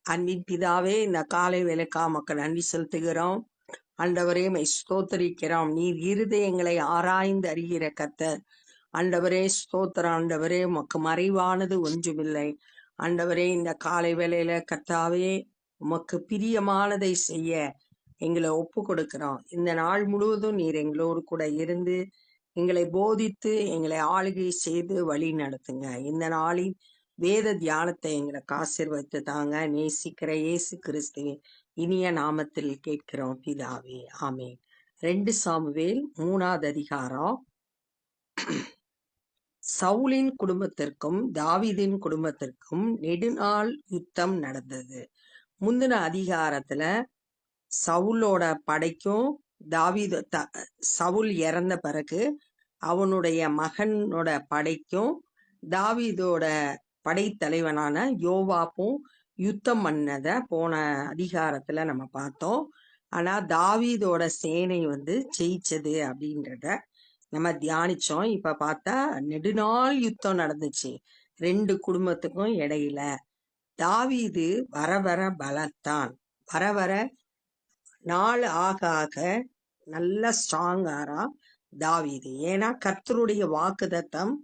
அன்பின் பிதாவே, இந்த காலை வேலைக்கா மக்கள் நன்றி செலுத்துகிறோம். ஆண்டவரே, மை ஸ்தோத்தரிக்கிறோம். நீர் இருதயங்களை ஆராய்ந்து அறிகிற கர்த்தர். ஆண்டவரே ஸ்தோத்திரம். ஆண்டவரே, உமக்கு மறைவானது ஒன்றுமில்லை. ஆண்டவரே, இந்த காலை வேளையில கர்த்தாவே, உமக்கு பிரியமானதை செய்ய எங்களை ஒப்பு கொடுக்கிறோம். இந்த நாள் முழுவதும் நீர் எங்களோடு கூட இருந்து எங்களை போதித்து எங்களை ஆளுகை செய்து வழி நடத்துங்க. இந்த நாளின் வேத தியானத்தை எங்களுக்கு ஆசீர்வதித்து தாங்க. நேசிக்கிற இயேசு கிறிஸ்துவின் இனிய நாமத்தில் கேட்கிறோம் பிதாவே, ஆமென். 2 சாமுவேல் 3வது அதிகாரம். சவுலின் குடும்பத்திற்கும் தாவீதின் குடும்பத்திற்கும் நெடுநாள் யுத்தம் நடந்தது. முந்தின அதிகாரத்துல சவுலோட படைக்கும் தாவீது சவுல் இறந்த பிறகு அவனுடைய மகனோட படைக்கும் தாவீதோட படைத்தலைவனான யோவாப்பும் யுத்தம் பண்ணத போன அதிகாரத்துல நம்ம பார்த்தோம். ஆனா தாவீதோட சேனை ஜெயிச்சது அப்படின்றத நம்ம தியானிச்சோம். இப்ப பார்த்தா நெடுநாள் யுத்தம் நடந்துச்சு 2 குடும்பத்துக்கும் இடையில. தாவீது வர வர பலத்தான். வர வர நாள் ஆக ஆக நல்ல ஸ்ட்ராங்காரா தாவீது. ஏன்னா கர்த்தருடைய வாக்குத்தத்தம்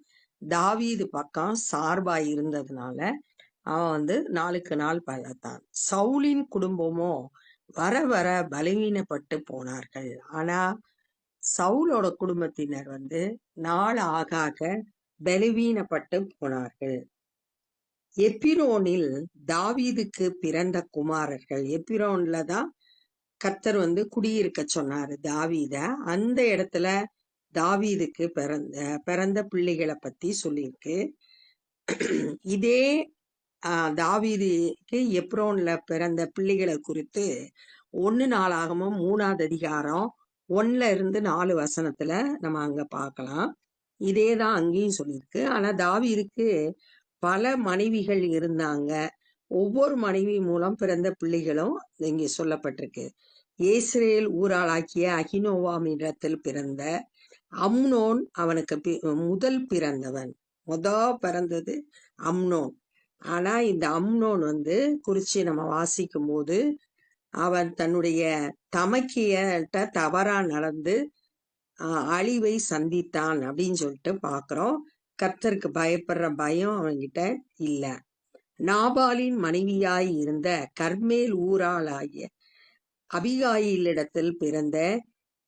தாவீது பக்கம் சார்பா இருந்ததுனால அவன் நாளுக்கு நாள் பலத்தான். சவுலின் குடும்பமோ வர வர பலவீனப்பட்டு போனார்கள். ஆனா சவுலோட குடும்பத்தினர் நாள் ஆக ஆக பலவீனப்பட்டு போனார்கள். எப்பிரோனில் தாவீதுக்கு பிறந்த குமாரர்கள். எப்பிரோன்ல தான் கர்த்தர் குடியிருக்க சொன்னாரு தாவீத. அந்த இடத்துல தாவீதுக்கு பிறந்த பிள்ளைகளை பத்தி சொல்லியிருக்கு. இதே தாவீதுக்கு எப்ரோன்ல பிறந்த பிள்ளைகளை குறித்து 1 நாளாகமும் 3வது அதிகாரம் 1-4 வசனத்துல நம்ம அங்க பார்க்கலாம். இதேதான் அங்கேயும் சொல்லியிருக்கு. ஆனா தாவீதுக்கு பல மனைவிகள் இருந்தாங்க. ஒவ்வொரு மனைவி மூலம் பிறந்த பிள்ளைகளும் இங்கே சொல்லப்பட்டிருக்கு. ஏஸ்ரேல் ஊராளாக்கிய அகினோவாமிடத்தில் பிறந்த அம்னோன் அவனுக்கு முதல் பிறந்தவன். பிறந்தது அம்னோன். ஆனா இந்த அம்னோன் குறிச்சு நம்ம வாசிக்கும் போது அவன் தன்னுடைய தமக்கியிட்ட தவறா நடந்து அழிவை சந்தித்தான் அப்படின்னு சொல்லிட்டு பாக்குறோம். கர்த்தருக்கு பயப்படுற பயம் அவன்கிட்ட இல்ல. நாபாலின் மனைவியாய் இருந்த கர்மேல் ஊராளாகிய அபிகாயிலிடத்தில் பிறந்த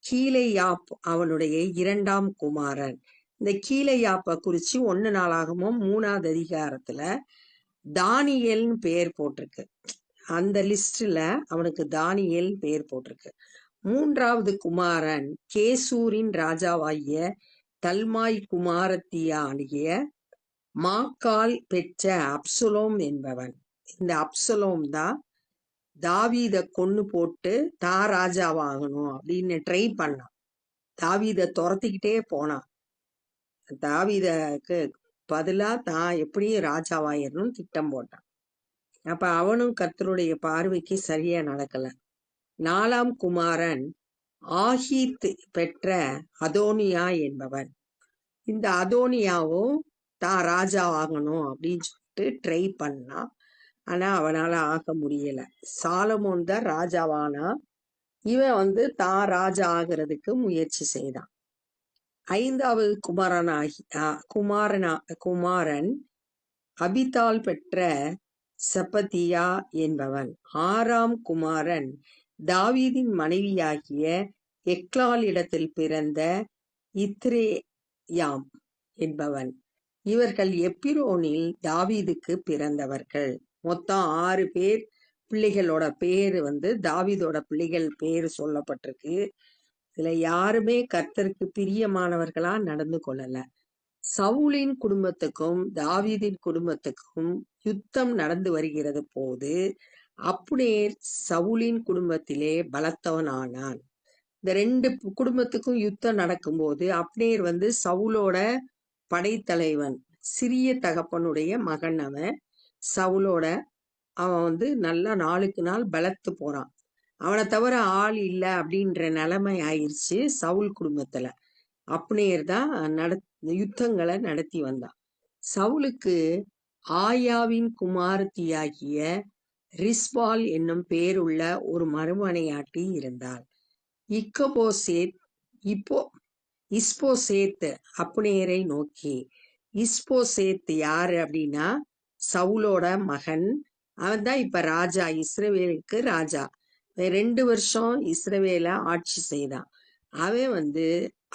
கீலேயாப் அவனுடைய 2ஆம் குமாரன். இந்த கீலேயாப்ப குறிச்சு 1 நாளாகமும் 3வது அதிகாரத்துல தானியேல்னு பெயர் போட்டிருக்கு. அந்த லிஸ்ட்ல அவனுக்கு தானியேல் பெயர் போட்டிருக்கு. 3வது குமாரன் கேசூரின் ராஜாவாகிய தல்மாய் குமாரத்தியாகிய மாக்கால் பெற்ற அப்சலோம் என்பவன். இந்த அப்சலோம் தான் தாவீத கொன்னு போட்டு தான் ராஜாவாகணும் அப்படின்னு ட்ரை பண்ணான். தாவீத துரத்திக்கிட்டே போனான். தாவீதக்கு பதிலா தான் எப்படியும் ராஜாவாயிரணும் திட்டம் போட்டான். அப்ப அவனும் கர்த்தருடைய பார்வைக்கு சரியா நடக்கல. 4ஆம் குமாரன் ஆகீத் பெற்ற அதோனியா என்பவன். இந்த அதோனியாவும் தான் ராஜாவாகணும் அப்படின்னு சொல்லிட்டு ட்ரை பண்ணான். ஆனா அவனால ஆக முடியல. சாலமோன் தான் ராஜாவானா. இவன் தான் ராஜா ஆகிறதுக்கு முயற்சி செய்தான். 5வது குமாரன் அபித்தால் பெற்ற செப்பத்தியா என்பவன். 6ஆம் குமாரன் தாவீதின் மனைவியாகிய எக்லால் இடத்தில் பிறந்த இத்ரேயாம் என்பவன். இவர்கள் எப்பிரோனில் தாவீதுக்கு பிறந்தவர்கள். மொத்தம் 6 பேர் பிள்ளைகளோட பேரு தாவீதோட பிள்ளைகள் பேரு சொல்லப்பட்டிருக்கு. இதுல யாருமே கர்த்தருக்கு பிரியமானவர்களா நடந்து கொள்ளல. சவுலின் குடும்பத்துக்கும் தாவீதின் குடும்பத்துக்கும் யுத்தம் நடந்து வருகிறது போது அப்னேர் சவுலின் குடும்பத்திலே பலத்தவனானான். இந்த 2 குடும்பத்துக்கும் யுத்தம் நடக்கும்போது அப்னேர் சவுலோட படைத்தலைவன், சிறிய தகப்பனுடைய மகன். அவன் சவுலோட அவன் நல்லா நாளுக்கு நாள் பலத்து போறான். அவனை தவிர ஆள் இல்லை அப்படின்ற நிலைமை ஆயிடுச்சு சவுல் குடும்பத்துல. அப்னேர் தான் யுத்தங்களை நடத்தி வந்தான். சவுலுக்கு ஆயாவின் குமாரத்தியாகிய ரிஸ்பால் என்னும் பேருள்ள ஒரு மறுமனையாட்டி இருந்தாள். இக்கபோசேத் இப்போ இஸ்போசேத் அப்னேரை நோக்கி, இஸ்போசேத் யாரு அப்படின்னா சவுலோட மகன். அவன் தான் இப்ப ராஜா, இஸ்ரவேலுக்கு ராஜா. 2 வருஷம் இஸ்ரவேல ஆட்சி செய்தான். அவன்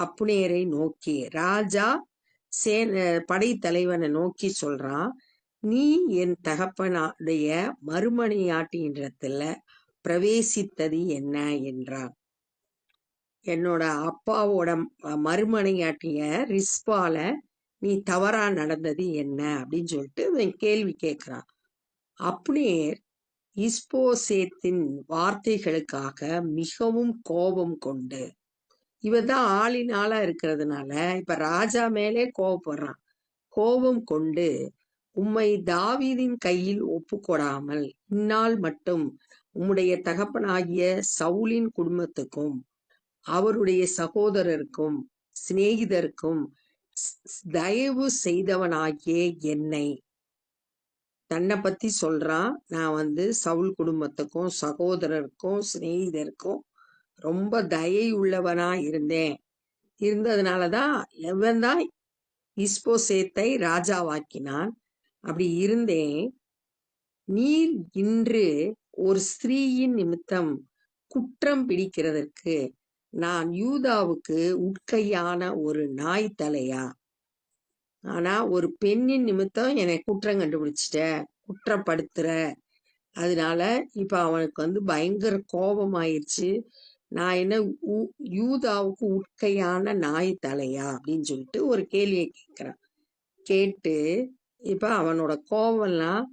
அப்னேரை நோக்கி, ராஜா படைத்தலைவனை நோக்கி சொல்றான், நீ என் தகப்பனுடைய மறுமனையாட்டியிடத்துல பிரவேசித்தது என்ன என்றான். என்னோட அப்பாவோட மறுமனையாட்டிய ரிஸ்பால நீ தவறா நடந்தது என்ன அப்படின்னு சொல்லிட்டு இவன் கேள்வி கேட்கிறான். அப்னேர் இஸ்போசேத்தின் வார்த்தைகளுக்காக மிகவும் கோபம் கொண்டு, இவதான் ஆளினால இருக்கிறதுனால இப்ப ராஜா மேலே கோபப்படுறான். கோபம் கொண்டு, உம்மை தாவீதின் கையில் ஒப்புக்கொடாமல் இந்நாள் மட்டும் உம்முடைய தகப்பனாகிய சவுலின் குடும்பத்துக்கும் அவருடைய சகோதரருக்கும் சிநேகிதருக்கும் தயவு செய்தவனாகிய என்னை, தன்னை பத்தி சொல்றான், நான் சவுல் குடும்பத்துக்கும் சகோதரருக்கும் சிநேகிதருக்கும் ரொம்ப தயை உள்ளவனா இருந்ததுனாலதான் எவன் தான் இஸ்போசேத்தை ராஜாவாக்கினான். அப்படி இருந்தேன். நீர் இன்று ஒரு ஸ்திரீயின் நிமித்தம் குற்றம் பிடிக்கிறதற்கு நான் யூதாவுக்கு உட்கையான ஒரு நாய் தலையா? ஆனா ஒரு பெண்ணின் நிமித்தம் என்னை குற்றம் கண்டுபிடிச்சிட்ட, குற்றப்படுத்துற. அதனால இப்ப அவனுக்கு பயங்கர கோபம் ஆயிடுச்சு. நான் என்ன யூதாவுக்கு உட்கையான நாய் தலையா அப்படின்னு சொல்லிட்டு ஒரு கேள்வியை கேட்கிறான். கேட்டு இப்ப அவனோட கோபம்லாம்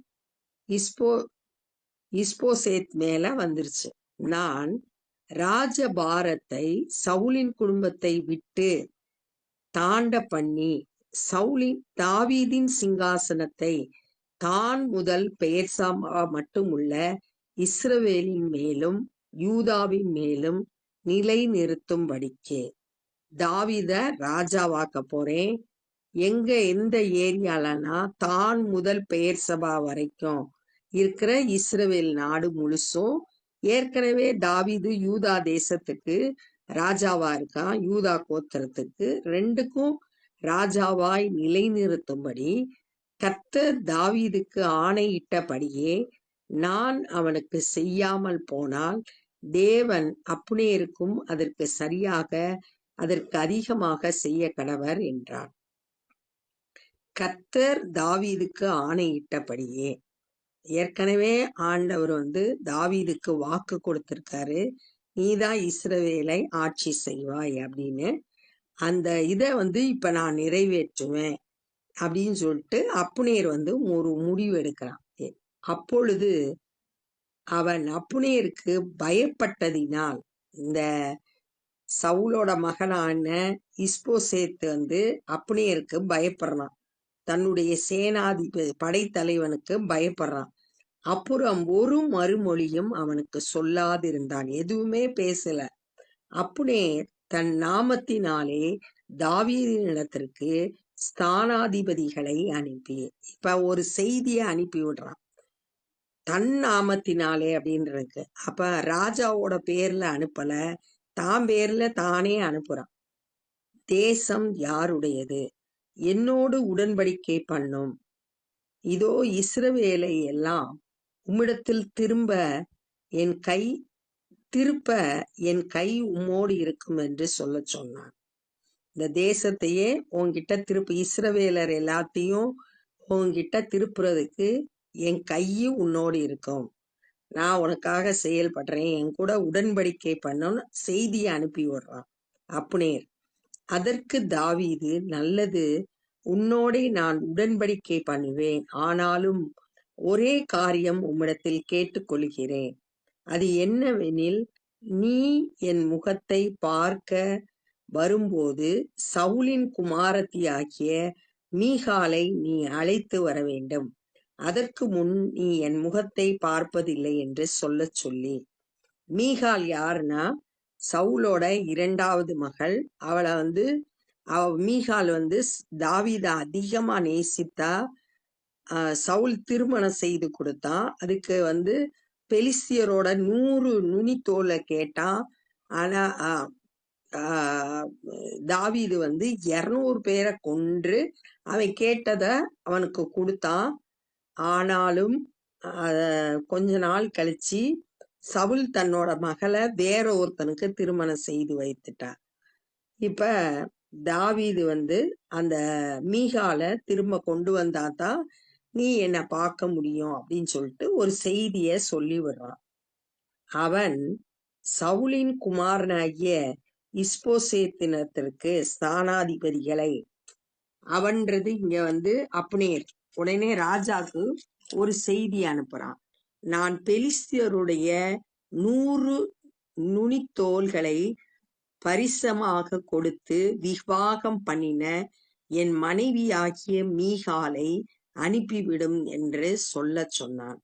இஸ்போசேத் மேல வந்துருச்சு. நான் ராஜபாரத்தை சவுலின் குடும்பத்தை விட்டு தாண்ட பண்ணி தாவீதின் சிங்காசனத்தை தான் முதல் பெயர்சபா மட்டுமுள்ள இஸ்ரவேலின் மேலும் யூதாவின் மேலும் நிலை நிறுத்தும்படிக்கு தாவீத ராஜாவாக்க போறேன். எந்த ஏரியாலனா தான் முதல் பெயர்சபா வரைக்கும் இருக்கிற இஸ்ரவேல் நாடு முழுசும். ஏற்கனவே தாவீது யூதா தேசத்துக்கு ராஜாவா இருக்கான். யூதா கோத்திரத்துக்கு 2க்கும் ராஜாவாய் நிலைநிறுத்தும்படி கர்த்தர் தாவீதுக்கு ஆணையிட்டபடியே நான் அவனுக்கு செய்யாமல் போனால் தேவன் அப்னேருக்கும் அதற்கு சரியாக அதற்கு அதிகமாக செய்ய கடவர் என்றான். கர்த்தர் தாவீதுக்கு ஆணையிட்டபடியே, ஏற்கனவே ஆண்டவர் தாவீதுக்கு வாக்கு கொடுத்திருக்காரு, நீதான் இஸ்ரவேலை ஆட்சி செய்வாய் அப்படின்னு. அந்த இதை இப்ப நான் நிறைவேற்றுவேன் அப்படின்னு சொல்லிட்டு அப்னேர் ஒரு முடிவு எடுக்கிறான். அப்பொழுது அவன் அப்னேருக்கு பயப்பட்டதினால், இந்த சவுலோட மகனான இஸ்போசேத் அப்னேருக்கு பயப்படுறான். தன்னுடைய சேனாதிபதி படைத்தலைவனுக்கு பயப்படுறான். அப்புறம் ஒரு மறுமொழியும் அவனுக்கு சொல்லாதிருந்தான், எதுவுமே பேசல. அப்னேர் தன் நாமத்தினாலே தாவீதினிடத்திற்கு ஸ்தானாதிபதிகளை அனுப்பி, இப்ப ஒரு செய்தியை அனுப்பி விடுறான் தன் நாமத்தினாலே அப்படின்றதுக்கு. அப்ப ராஜாவோட பேர்ல அனுப்பல, தான் பேர்ல தானே அனுப்புறான். தேசம் யாருடையது? என்னோடு உடன்படிக்கை பண்ணும். இதோ இஸ்ரவேலை எல்லாம் உம்மிடத்தில் திருப்ப என் கை உம்மோடு இருக்கும் என்று சொல்ல சொன்னான். இந்த தேசத்தையே உன்கிட்ட திருப்பி, இஸ்ரவேலர் எல்லாத்தையும் உன்கிட்ட திருப்புறதுக்கு என் கையும் உன்னோடு இருக்கும். நான் உனக்காக செயல்படுறேன், என் கூட உடன்படிக்கை பண்ணணும்னு செய்தியை அனுப்பி விடுறான் அப்னேர். அதற்கு தாவீது, நல்லது, உன்னோடே நான் உடன்படிக்கை பண்ணுவேன். ஆனாலும் ஒரே காரியம் உம்மிடத்தில் கேட்டுக்கொள்கிறேன். அது என்னவெனில், நீ என் முகத்தை பார்க்க வரும்போது சவுலின் குமாரத்தியாகிய மீகாலை நீ அழைத்து வர வேண்டும். அதற்கு முன் நீ என் முகத்தை பார்ப்பதில்லை என்று சொல்லி. மீகால் யாருன்னா சவுலோட 2வது மகள். அவளை மீகால் தாவீத அதிகமா நேசித்தா. சவுல் திருமணம் செய்து கொடுத்தான். அதுக்கு வந்து பெலிஸ்தியரோட 100 நுனித்தோலை கேட்டான். ஆனா ஆஹ் தாவீது வந்து 200 பேரை கொன்று அவன் கேட்டத அவனுக்கு கொடுத்தான். ஆனாலும் கொஞ்ச நாள் கழிச்சு சவுல் தன்னோட மகளை வேற ஒருத்தனுக்கு திருமணம் செய்து வைத்துட்டான். இப்ப தாவீது வந்து அந்த மீகால திரும்ப கொண்டு வந்தாதான் நீ என்னை பார்க்க முடியும் அப்படின்னு சொல்லிட்டு ஒரு செய்திய சொல்லி விடுறான். அவன் சவுலின் குமாரனாகிய இஸ்போசேத்தினத்திற்கு ஸ்தானாதிபதிகளை, அவன்றது இங்க வந்து அப்னேர். உடனே ராஜாக்கு ஒரு செய்தி அனுப்புறான். நான் பெலிஸ்தியருடைய 100 நுனித்தோள்களை பரிசமாக கொடுத்து விவாகம் பண்ணின என் மனைவியாகிய மீகாலை அனுப்பிவிடும் என்று சொன்னான்.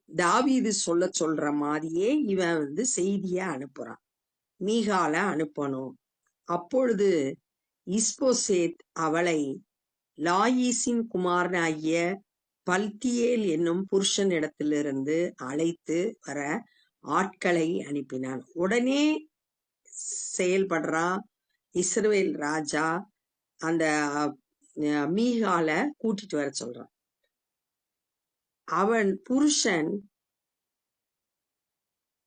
தாவீது சொல்ற மாதிரியே இவன் வந்து செய்திய அனுப்புறான். மீகால அனுப்பணும். அப்பொழுது இஸ்போசேத் அவளை லாயீசின் குமாரனாகிய பல்தியேல் என்னும் புருஷனிடத்திலிருந்து அழைத்து வர ஆட்களை அனுப்பினான். உடனே செயல்படுறான் இஸ்ரவேல் ராஜா. அந்த மீகால கூட்டிட்டு வர சொல்றான். அவன் புருஷன்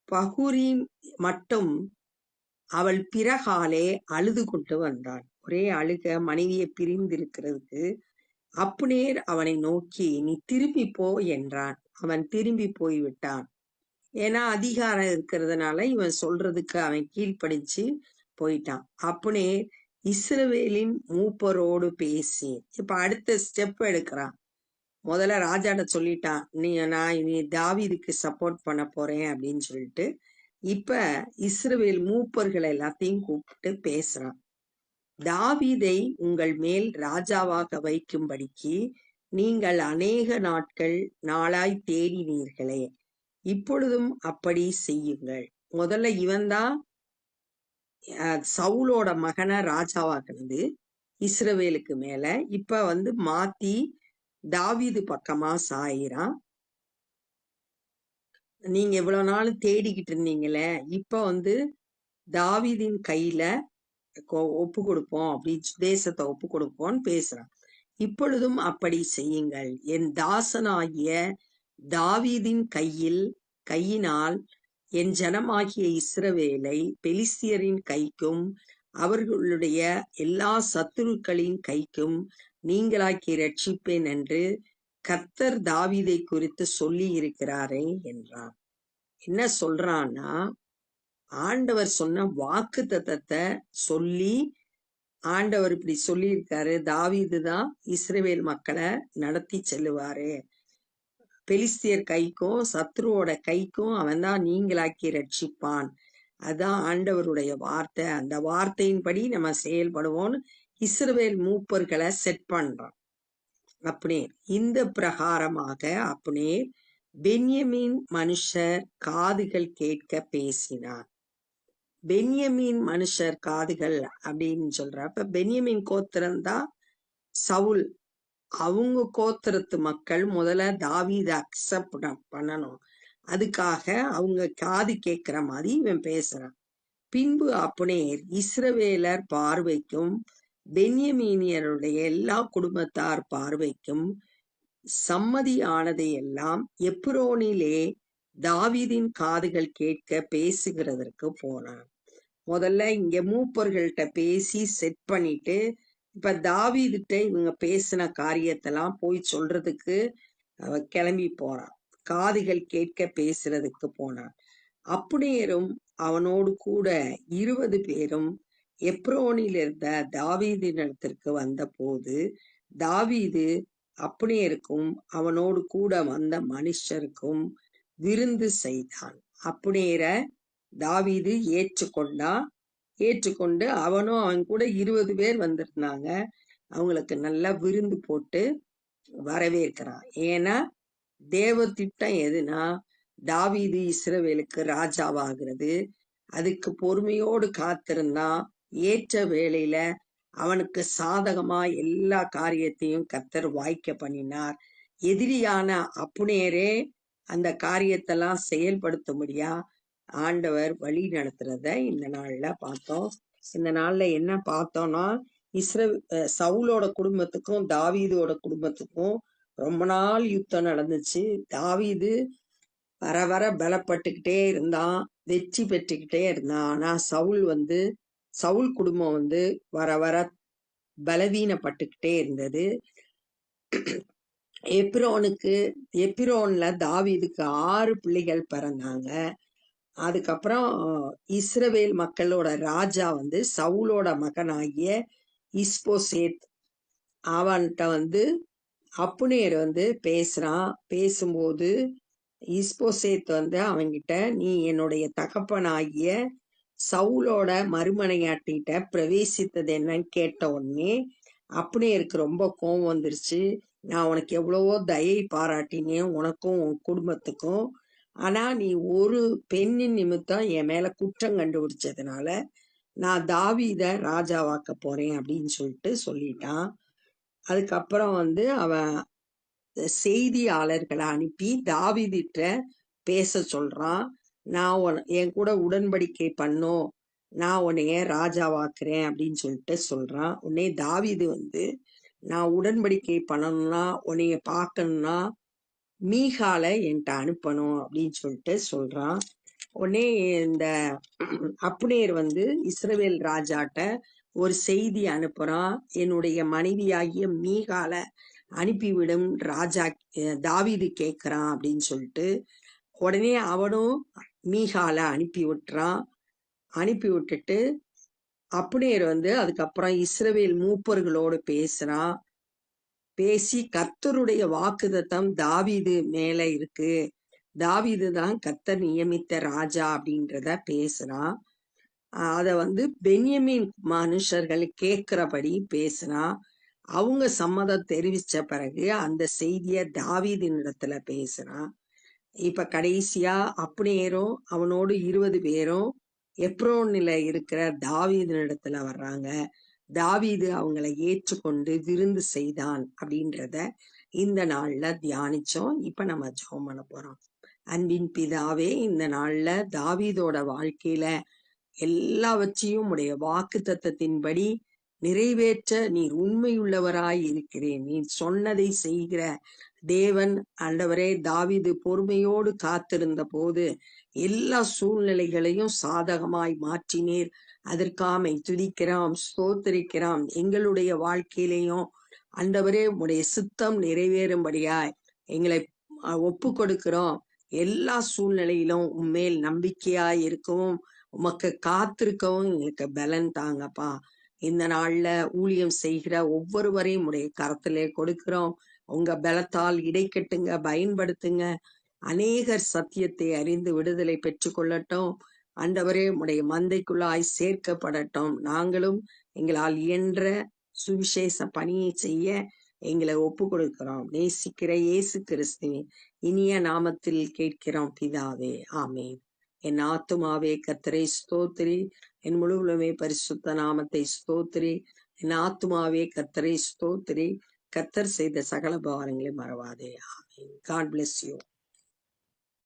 பகுரீம் மட்டும் அவள் பிறகாலே அழுது கொண்டு வந்தான். ஒரே அழுக, மனைவியை பிரிந்திருக்கிறதுக்கு. அப்னேர் அவனை நோக்கி நீ திரும்பி போ என்றான். அவன் திரும்பி போய்விட்டான். ஏன்னா அதிகாரம் இருக்கிறதுனால இவன் சொல்றதுக்கு அவன் கீழ்ப்படிச்சு போயிட்டான். அப்னேர் இஸ்ரவேலின் மூப்பரோடு பேசி இப்ப அடுத்த ஸ்டெப் எடுக்கிறான். முதல்ல ராஜாட்ட சொல்லிட்டான், நீ தாவீதுக்கு சப்போர்ட் பண்ண போறேன் அப்படின்னு சொல்லிட்டு. இப்ப இஸ்ரவேல் மூப்பர்கள் எல்லாத்தையும் கூப்பிட்டு பேசுறான். தாவீதை உங்கள் மேல் ராஜாவாக வைக்கும்படிக்கு நீங்கள் அநேக நாளாய் தேடினீர்களே, இப்பொழுதும் அப்படி செய்யுங்கள். முதல்ல இவன்தான் சவுலோட மகனை ராஜாவாக்குனது இஸ்ரவேலுக்கு மேல. இப்ப வந்து மாத்தி தாவீது பக்கமா சாயிறான். நீங்க இவ்வளவு நாள் தேடிக்கிட்டு இருந்தீங்களே, இப்ப வந்து தாவீதின் கையில ஒப்பு கொடுப்போம், அப்படி தேசத்தை ஒப்பு கொடுப்போம்னு பேசுறான். இப்பொழுதும் அப்படி செய்யுங்கள். என் தாசனாகிய தாவீதின் கையினால் என் ஜனமாகிய இஸ்ரவேலை பெலிஸ்தியரின் கைக்கும் அவர்களுடைய எல்லா சத்துருக்களின் கைக்கும் நீங்களாக்கி ரட்சிப்பேன் என்று கர்த்தர் தாவீதை குறித்து சொல்லி இருக்கிறாரே என்றான். என்ன சொல்றான்னா, ஆண்டவர் சொன்ன வாக்கு தத்தத்தை சொல்லி, ஆண்டவர் இப்படி சொல்லி இருக்காரு, தாவீது தான் இஸ்ரவேல் மக்களை நடத்தி செல்லுவாரு, பெலிஸ்தியர் கைக்கும் சத்ருவோட கைக்கும் அவன் தான் நீங்களாக்கி ரட்சிப்பான். அதான் ஆண்டவருடைய வார்த்தை. அந்த வார்த்தையின்படி நம்ம செயல்படுவோம்னு இஸ்ரவேல் மூப்பர்களை செட் பண்றான் அப்னேர். இந்த பிரகாரமாக அப்னேர் பென்யமீன் மனுஷர் காதுகள் கேட்க பேசினார். பென்யமீன் மனுஷர் காதுகள் அப்படின்னு சொல்றப்ப பென்யமீன் கோத்திரம்தான் சவுல். அவங்க கோத்திரத்து மக்கள் முதல்ல தாவீதை அக்செப்ட் பண்ணணும். அதுக்காக அவங்க காது கேட்கிற மாதிரி இவன் பேசுறான். பின்பு அப்னேர் இஸ்ரவேலர் பார்வைக்கும் பென்யமீனியருடைய எல்லா குடும்பத்தார் பார்வைக்கும் சம்மதியானதையெல்லாம் எப்ரோனிலே தாவீதின் காதுகள் கேட்க பேசுகிறதற்கு போனான். முதல்ல இங்க மூப்பர்கள்ட்ட பேசி செட் பண்ணிட்டு, இப்ப தாவீதுட்ட இவங்க பேசின காரியத்தெல்லாம் போய் சொல்றதுக்கு அவ கிளம்பி போறான். காதுகள் கேட்க பேசுறதுக்கு போனான். அப்னேரும் அவனோடு கூட 20 பேரும் எப்ரோனில் இருந்த தாவீதினிடத்திற்கு வந்த போது தாவீது அப்னேருக்கும் அவனோடு கூட வந்த மனுஷருக்கும் விருந்து செய்தான். அப்னேர தாவீது ஏற்றுக்கொண்டு அவனும் அவன் கூட 20 பேர் வந்திருந்தாங்க. அவங்களுக்கு நல்லா விருந்து போட்டு வரவேற்கிறான். ஏன்னா தேவ திட்டம் எதுனா தாவீது இஸ்ரவேலுக்கு ராஜாவாகிறது. அதுக்கு பொறுமையோடு காத்திருந்தான். ஏற்ற வேளையில அவனுக்கு சாதகமா எல்லா காரியத்தையும் கர்த்தர் வாய்க்க பண்ணினார். எதிரியான அப்னேரே அந்த காரியத்தெல்லாம் செயல்படுத்தும்படியா ஆண்டவர் வழி நடத்துறத இந்த நாள்ல பார்த்தோம். இந்த நாள்ல என்ன பார்த்தோம்னா, சவுலோட குடும்பத்துக்கும் தாவீதோட குடும்பத்துக்கும் ரொம்ப நாள் யுத்தம் நடந்துச்சு. தாவீது வர வர பலப்பட்டுக்கிட்டே இருந்தான், வெற்றி பெற்றுக்கிட்டே இருந்தான். ஆனா சவுல் குடும்பம் வர வர பலவீனப்பட்டுக்கிட்டே இருந்தது. எப்பிரோன்ல தாவீதுக்கு 6 பிள்ளைகள் பிறந்தாங்க. அதுக்கப்புறம் இஸ்ரவேல் மக்களோட ராஜா சவுலோட மகனாகிய இஸ்போசேத் அவன்கிட்ட அப்னேர் பேசுறான். பேசும்போது இஸ்போசேத் அவன்கிட்ட, நீ என்னுடைய தகப்பனாகிய சவுலோட மறுமனையாட்டிட்ட பிரவேசித்தது என்னன்னு கேட்ட உடனே அப்னேருக்கு ரொம்ப கோபம் வந்துருச்சு. நான் உனக்கு எவ்வளவோ தயை பாராட்டினேன், உனக்கும் உன் குடும்பத்துக்கும். ஆனா நீ ஒரு பெண்ணின் நிமித்தம் என் மேல குற்றம் கண்டுபிடிச்சதுனால நான் தாவீத ராஜாவாக்க போறேன் அப்படின்னு சொல்லிட்டான். அதுக்கப்புறம் அவன் செய்தியாளர்களை அனுப்பி தாவீதிட்ட பேச சொல்றான். நான் என் கூட உடன்படிக்கை பண்ணோம், நான் உன்னைய ராஜாவாக்குறேன் அப்படின்னு சொல்றான். உடனே தாவீது நான் உடன்படிக்கை பண்ணணும்னா, உன்னைய பார்க்கணும்னா மீகால என்கிட்ட அனுப்பணும் அப்படின்னு சொல்றான். உடனே இந்த அப்னேர் இஸ்ரவேல் ராஜாட்ட ஒரு செய்தி அனுப்புறான். என்னுடைய மனைவியாகிய மீகால அனுப்பிவிடும் ராஜா தாவீது கேட்கிறான் அப்படின்னு உடனே அவனும் மீகால அனுப்பி விட்டுறான். அனுப்பி விட்டுட்டு அப்னேர் அதுக்கப்புறம் இஸ்ரவேல் மூப்பர்களோடு பேசுறான். பேசி கர்த்தருடைய வாக்குத்தத்தம் தாவீது மேல இருக்கு, தாவீது தான் கர்த்தர் நியமித்த ராஜா அப்படின்றத பேசுறான். அத பென்யமீன் மனுஷர்கள் கேட்கிறபடி பேசுறான். அவங்க சம்மதம் தெரிவிச்ச பிறகு அந்த செய்திய தாவீதின் இடத்துல பேசுறான். இப்ப கடைசியா அப்னேரும் அவனோடு 20 பேரும் எப்ரோனில இருக்கிற தாவீதின் இடத்துல வர்றாங்க. தாவீது அவங்களை ஏற்றுக்கொண்டு விருந்து செய்தான் அப்படின்றத இந்த நாள்ல தியானிச்சோம். இப்ப நம்ம ஜெபம் பண்ண போறோம். அன்பின் பிதாவே, இந்த நாள்ல தாவீதோட வாழ்க்கையில எல்லாவற்றையும் உடைய வாக்கு தத்தத்தின்படி நிறைவேற்ற நீர் உண்மையுள்ளவராய் இருக்கிறேன். நீ சொன்னதை செய்கிற தேவன். ஆண்டவரே, தாவீது பொறுமையோடு காத்திருந்த போது எல்லா சூழ்நிலைகளையும் சாதகமாய் மாற்றினீர். அதற்காமை துதிக்கிறோம், ஸ்தோத்திரிக்கிறோம். எங்களுடைய வாழ்க்கையிலையும் ஆண்டவரே உடைய சித்தம் நிறைவேறும்படியாய் எங்களை ஒப்பு கொடுக்கிறோம். எல்லா சூழ்நிலையிலும் உண்மையில் நம்பிக்கையாய் இருக்கவும் உமக்கு காத்திருக்கவும் எங்களுக்கு பலன் தாங்கப்பா. இந்த நாள்ல ஊழியம் செய்கிற ஒவ்வொருவரையும் உடைய கரத்திலே கொடுக்கிறோம். உங்க பலத்தால் இடைக்கட்டுங்க, பயன்படுத்துங்க. அநேகர் சத்தியத்தை அறிந்து விடுதலை பெற்றுக்கொள்ளட்டும். ஆண்டவரே, உடைய மந்தைக்குள்ளாய் சேர்க்கப்படட்டும். நாங்களும் எங்களால் இயன்ற சுவிசேஷ பணியை செய்ய எங்களை ஒப்பு கொடுக்கிறோம். நேசிக்கிற இயேசு கிறிஸ்துவின் இனிய நாமத்தில் கேட்கிறோம் பிதாவே, ஆமேன். என் ஆத்துமாவே கர்த்தரை ஸ்தோத்திரி, என் முழுவலுமே பரிசுத்த நாமத்தை ஸ்தோத்திரி. என் ஆத்துமாவே கர்த்தரை ஸ்தோத்திரி, கர்த்தர் செய்த சகல பாவங்களை மறவாதே. ஆமேன். God bless you.